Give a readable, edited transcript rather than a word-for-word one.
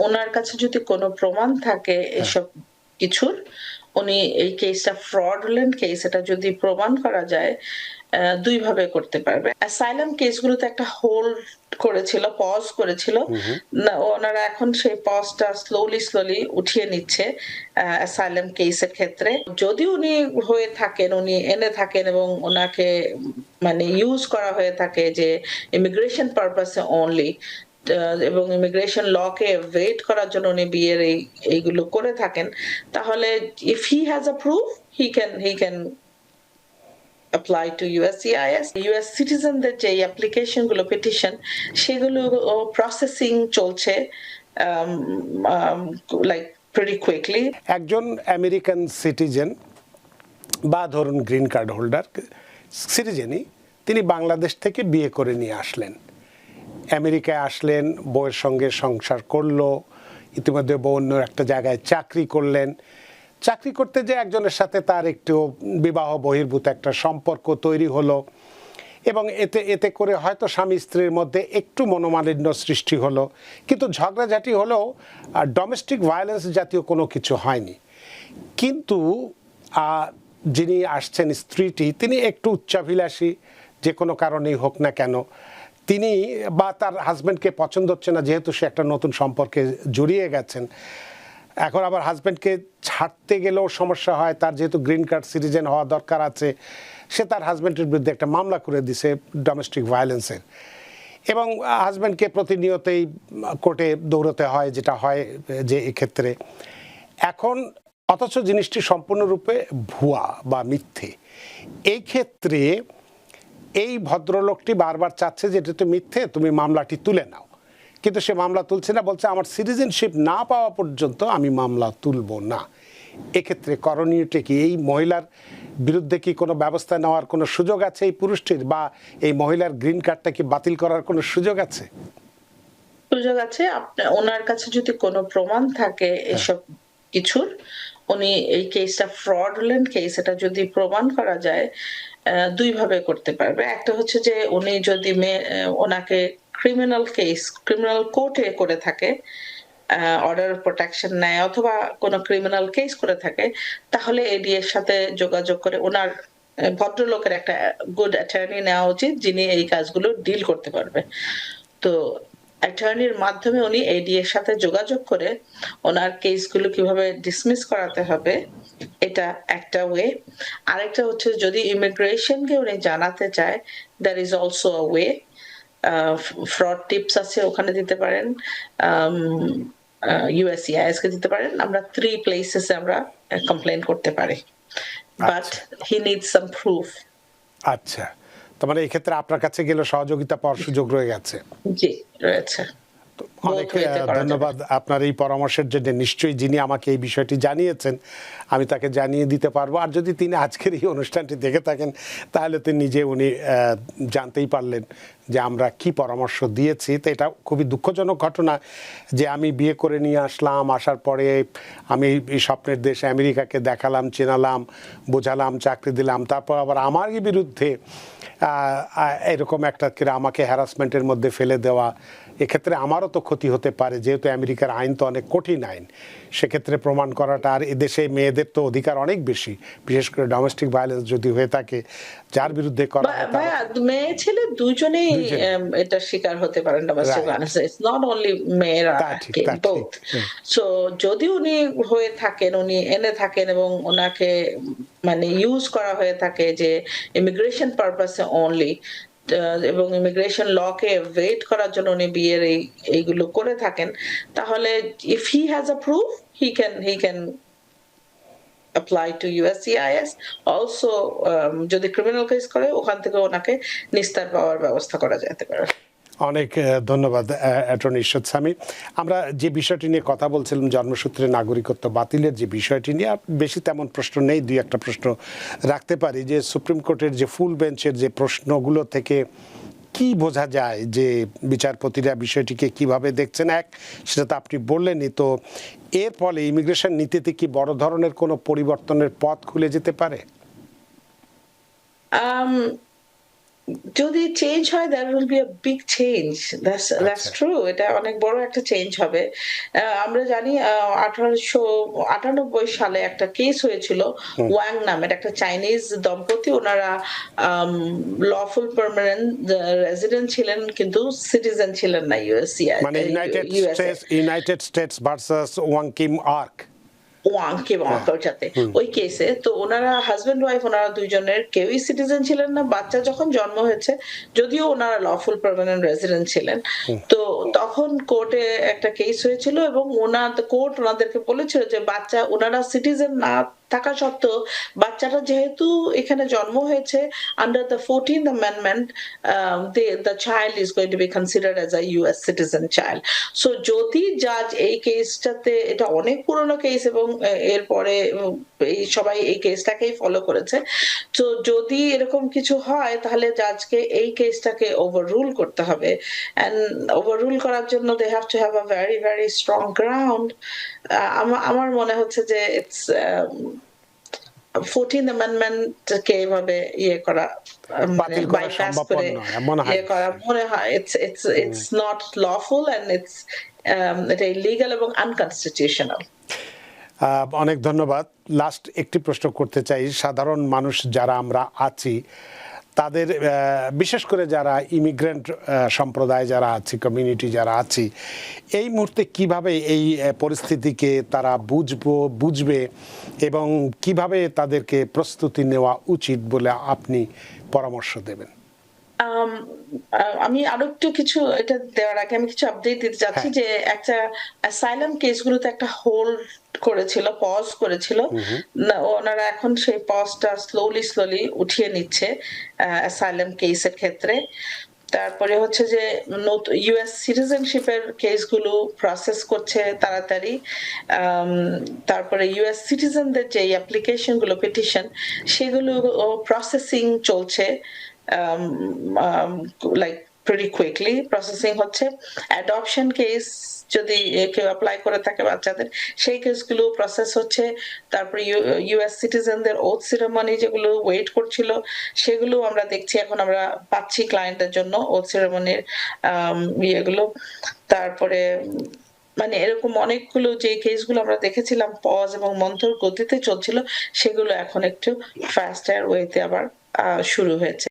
ওনার কাছে যদি কোনো প্রমাণ থাকে এসব কিছুর, উনি এই কেসটা ফ্রডুলেন্ট কেস, এটা যদি প্রমাণ করা যায় ২ ভাবে করতে পারবে। অ্যাসাইলাম কেসগুলোতে একটা হোল্ড করেছিল, পজ করেছিল। ওনারা এখন সেই পজটা স্লোলি উঠিয়ে নিচ্ছে অ্যাসাইলাম কেসের ক্ষেত্রে। যদি উনি হয়ে থাকেন, উনি এনে থাকেন এবং ওনাকে মানে ইউজ করা হয়ে থাকে যে ইমিগ্রেশন পারপাসে অনলি, এবং ইমিগ্রেশন লকে ওয়েট করার জন্য উনি বিয়ের এইগুলো করে থাকেন, তাহলে if he has a proof he can apply to USCIS. US সিটিজেনদের যে অ্যাপ্লিকেশন গুলো, পিটিশন, সেগুলো প্রসেসিং চলছে লাইক pretty quickly. একজন আমেরিকান সিটিজেন বা ধরুন গ্রিন কার্ড হোল্ডার সিটিজেনই, তিনি বাংলাদেশ থেকে বিয়ে করে নিয়ে আসলেন, আমেরিকায় আসলেন, বউয়ের সঙ্গে সংসার করলো, ইতিমধ্যে বউ অন্য একটা জায়গায় চাকরি করলেন। চাকরি করতে যে একজনের সাথে তার একটু বিবাহ বহির্ভূত একটা সম্পর্ক তৈরি হলো এবং এতে করে হয়তো স্বামী স্ত্রীর মধ্যে একটু মনোমালিন্য সৃষ্টি হলো, কিন্তু ঝগড়াঝাটি হলেও ডোমেস্টিক ভায়োলেন্স জাতীয় কোনো কিছু হয়নি। কিন্তু যিনি আসছেন স্ত্রীটি, তিনি একটু উচ্চাভিলাষী, যে কোনো কারণেই হোক না কেন, তিনি বা তার হাজব্যান্ডকে পছন্দ হচ্ছে না, যেহেতু সে একটা নতুন সম্পর্কে জড়িয়ে গেছেন। এখন আবার হাজব্যান্ডকে ছাড়তে গেলেও সমস্যা হয়, তার যেহেতু গ্রিন কার্ড সিটিজেন হওয়া দরকার আছে, সে তার হাজব্যান্ডের বিরুদ্ধে একটা মামলা করে দিছে ডোমেস্টিক ভায়োলেন্সের, এবং হাজব্যান্ডকে প্রতিনিয়তই কোর্টে দৌড়তে হয়, যেটা হয় যে এক্ষেত্রে। এখন অথচ জিনিসটি সম্পূর্ণরূপে ভুয়া বা মিথ্যে। এই ক্ষেত্রে এই ভদ্রলোকটি বারবার চাচ্ছে যে এটা তো মিথ্যে, তুমি মামলাটি তুলে নাও, কিন্তু সে মামলা তুলছে না, বলছে আমার সিটিজেনশিপ না পাওয়া পর্যন্ত আমি মামলা তুলব না। এক্ষেত্রে করণীয়টা কি? এই মহিলার বিরুদ্ধে কি কোনো ব্যবস্থা নেওয়ার কোনো সুযোগ আছে এই পুরুষটির, বা এই মহিলার গ্রিন কার্ডটা কি বাতিল করার কোনো সুযোগ আছে? সুযোগ আছে। ওনার কাছে যদি কোনো প্রমাণ থাকে এসব কিছুর, উনি এই কেসটা ফ্রডুলেন্ট কেস, এটা যদি প্রমাণ করা যায় ২ ভাবে করতে পারবে। একটা হচ্ছে যে উনি যদি ওনাকে ক্রিমিনাল কেস, ক্রিমিনাল কোর্টে করে থাকে, অর্ডার অফ প্রোটেকশন নেয় অথবা কোনো ক্রিমিনাল কেস করে থাকে, তাহলে এডি এর সাথে যোগাযোগ করে ওনার ভদ্রলোকের একটা গুড অ্যাটর্নি নেওয়া উচিত, যিনি এই কাজগুলো ডিল করতে পারবে। তো অ্যাটর্নির মাধ্যমে উনি এডি এর সাথে যোগাযোগ করে ওনার কেসগুলো কিভাবে ডিসমিস করাতে হবে, এটা একটা ওয়ে। আরেকটা হচ্ছে যদি ইমিগ্রেশনকে উনি জানাতে চায়, there is also a way. Fraud tips আছে, ওখানে দিতে পারেন, USCIS কে দিতে পারেন। আমরা 3 প্লেসেসে আমরা কমপ্লেইন করতে পারি, but he needs some proof. আচ্ছা, তার মানে এই ক্ষেত্রে আপনার কাছে গেলে সহযোগিতা পাওয়ার সুযোগ রয়ে গেছে। জি, রয়েছে। অনেক ধন্যবাদ আপনার এই পরামর্শের জন্য। নিশ্চয়ই যিনি আমাকে এই বিষয়টি জানিয়েছেন, আমি তাকে জানিয়ে দিতে পারবো। আর যদি তিনি আজকের এই অনুষ্ঠানটি দেখে থাকেন, তাহলে তো নিজে উনি জানতেই পারলেন যে আমরা কি পরামর্শ দিয়েছি। তো এটা খুবই দুঃখজনক ঘটনা যে আমি বিয়ে করে নিয়ে আসলাম, আসার পরে আমি এই স্বপ্নের দেশ আমেরিকাকে দেখালাম, চেনালাম, বোঝালাম, চাকরি দিলাম, তারপর আবার আমারই বিরুদ্ধে এরকম একটা আমাকে হ্যারাসমেন্টের মধ্যে ফেলে দেওয়া। এক্ষেত্রে আমারও তো ক্ষতি হতে পারে, যেহেতু আমেরিকার আইন তো অনেক কঠিন আইন। সেক্ষেত্রে প্রমাণ করাটা, আর এদেশে মেয়েদের তো অধিকার অনেক বেশি, বিশেষ করে ডোমেস্টিক ভায়োলেন্স যদি হয়ে থাকে, যার বিরুদ্ধে করা মেয়ে ছেলে দুজনেই এটা শিকার হতে পারেন domestic violence. It's not only মেয়েরা, বোথ। সো যদি উনি হয়ে থাকেন, উনি এনে থাকেন এবং ওনাকে মানে ইউজ করা হয়ে থাকে যে ইমিগ্রেশন পারপাসে অনলি, এবং ইমিগ্রেশন লকে ওয়েট করার জন্য উনি বিয়ের এইগুলো করে থাকেন, তাহলে if he has a proof he can apply to USCIS. Also, যদি ক্রিমিনাল কেস করে, ওখান থেকে ওনাকে নিস্তার পাওয়ার ব্যবস্থা করা যেতে পারে। অনেক ধন্যবাদ অ্যাটর্নি ইরশাদ সামি। আমরা যে বিষয়টি নিয়ে কথা বলছিলাম, জন্মসূত্রে নাগরিকত্ব বাতিলের যে বিষয়টি নিয়ে, বেশি তেমন প্রশ্ন নেই, 2-1টা প্রশ্ন রাখতে পারি। যে সুপ্রিম কোর্টের যে ফুল বেঞ্চের যে প্রশ্নগুলো থেকে কি বোঝা যায় যে বিচারপতিরা বিষয়টিকে কিভাবে দেখছেন? সেটা তো আপনি বললেনই। তো এর ফলে ইমিগ্রেশন নীতিতে কি বড় ধরনের কোনো পরিবর্তনের পথ খুলে যেতে পারে? যদি চেঞ্জ হয় that will be a big change. That's আচ্ছা। ট্রু। এটা অনেক বড় একটা চেঞ্জ হবে। আমরা জানি 1898 সালে একটা কেস হয়েছিল হুম। ওয়াং নামের একটা চাইনিজ দম্পতি। উনারা আম লফুল পার্মানেন্ট রেসিডেন্ট ছিলেন কিন্তু সিটিজেন ছিলেন না মানে USA. United States versus Wong Kim Ark. Wong এবং হ্যাঁ। ওটাতে হুম। ওই কেসে তো ওনারা হাজবেন্ড ওয়াইফ ওনারা দুইজনের কেউই সিটিজেন ছিলেন না। বাচ্চা যখন জন্ম হয়েছে, যদিও ওনারা লফুল পার্মানেন্ট রেসিডেন্ট ছিলেন, তো তখন কোর্টে একটা কেস হয়েছিল এবং কোর্ট ওনাদেরকে বলেছিল যে বাচ্চা ওনারা সিটিজেন না থাকা সত্ত্বেও বাচ্চাটা যেহেতু এখানে জন্ম হয়েছে under the 14th Amendment, the child is going to be considered as a US citizen child. So যদি জাজ এই কেসটাতে, এটা অনেক পুরনো কেস এবং এরপরে এই সবাই এই কেসটাকেই ফলো করেছে। তো যদি এরকম কিছু হয় তাহলে জাজকে এই কেসটাকে ওভাররুল করতে হবে। এন্ড ওভাররুল করার জন্য they have to have a very very strong ground. আমার মনে হচ্ছে যে ইটস 14th Amendment কে এভাবে ইয়ে করা, মানে বাতিল করা বাইপাস সম্ভবপর করে নয় মনে হয়। ইয়ে করা মনে হয় ইটস নট লফুল এন্ড এটা ইলিগাল এবং আনকনস্টিটিউশনাল। অনেক ধন্যবাদ। লাস্ট একটি প্রশ্ন করতে চাই, সাধারণ মানুষ যারা আমরা আছি তাদের বিশেষ করে যারা ইমিগ্রেন্ট সম্প্রদায় যারা আছি, কমিউনিটি যারা আছি, এই মুহূর্তে কিভাবে এই পরিস্থিতিকে তারা বুঝবে এবং কিভাবে তাদেরকে প্রস্তুতি নেওয়া উচিত বলে আপনি পরামর্শ দেবেন? আম আমি আরো একটু কিছু এটা দেওয়ার আগে আমি কিছু আপডেট দিতে চাচ্ছি হ্যাঁ। যে একটা অ্যাসাইলাম কেসগুলোতে একটা হোল্ড করেছিল, পজ করেছিল। ওনারা এখন সেই পজটা স্লোলি উঠিয়ে নিচ্ছে অ্যাসাইলাম কেসের ক্ষেত্রে। তারপরে হচ্ছে যে ইউএস সিটিজেনশিপের কেসগুলো প্রসেস করছে তাড়াতাড়ি। তারপরে ইউএস সিটিজেনদের যে অ্যাপ্লিকেশন গুলো, পিটিশন, সেগুলো প্রসেসিং চলছে লাইক pretty quickly প্রসেসিং হচ্ছে। অ্যাডপশন কেস যদি কেউ অ্যাপ্লাই করে থাকে বাচ্চাদের, সেই কেসগুলো প্রসেস হচ্ছে। তারপরে ইউএস সিটিজেনদের ওথ সিরেমনি যেগুলো ওয়েট করছিল, সেগুলো আমরা দেখছি এখন আমরা পাচ্ছি ক্লায়েন্টের জন্য ওথ সিরেমনির ইয়েগুলো। তারপরে মানে এরকম অনেকগুলো যে কেসগুলো আমরা দেখেছিলাম পজ এবং মন্থর গতিতে চলছিল, সেগুলো এখন একটু ফাস্টার ওয়েতে আবার শুরু হয়েছে।